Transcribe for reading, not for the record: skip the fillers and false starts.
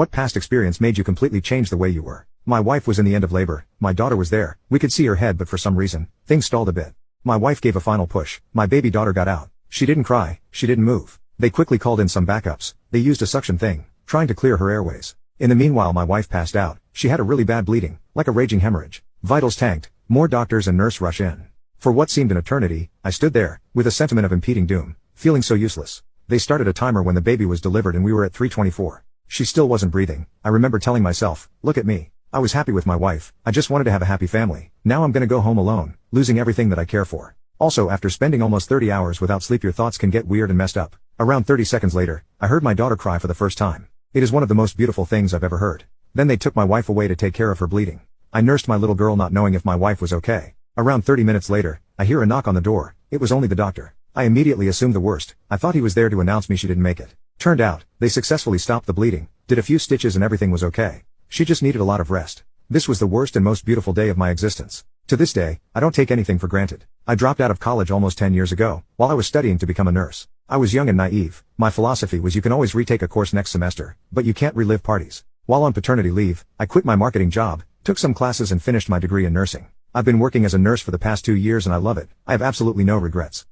What past experience made you completely change the way you were? My wife was in the end of labor, my daughter was there, we could see her head but for some reason, things stalled a bit. My wife gave a final push, my baby daughter got out. She didn't cry, she didn't move. They quickly called in some backups, they used a suction thing, trying to clear her airways. In the meanwhile my wife passed out, she had a really bad bleeding, like a raging hemorrhage. Vitals tanked, more doctors and nurse rush in. For what seemed an eternity, I stood there, with a sentiment of impending doom, feeling so useless. They started a timer when the baby was delivered and we were at 3:24. She still wasn't breathing. I remember telling myself, look at me. I was happy with my wife, I just wanted to have a happy family. Now I'm gonna go home alone, losing everything that I care for. Also, after spending almost 30 hours without sleep, your thoughts can get weird and messed up. Around 30 seconds later, I heard my daughter cry for the first time. It is one of the most beautiful things I've ever heard. Then they took my wife away to take care of her bleeding. I nursed my little girl not knowing if my wife was okay. Around 30 minutes later, I hear a knock on the door. It was only the doctor. I immediately assumed the worst. I thought he was there to announce me she didn't make it. Turned out, they successfully stopped the bleeding, did a few stitches and everything was okay. She just needed a lot of rest. This was the worst and most beautiful day of my existence. To this day, I don't take anything for granted. I dropped out of college almost 10 years ago, while I was studying to become a nurse. I was young and naive. My philosophy was you can always retake a course next semester, but you can't relive parties. While on paternity leave, I quit my marketing job, took some classes and finished my degree in nursing. I've been working as a nurse for the past 2 years and I love it. I have absolutely no regrets.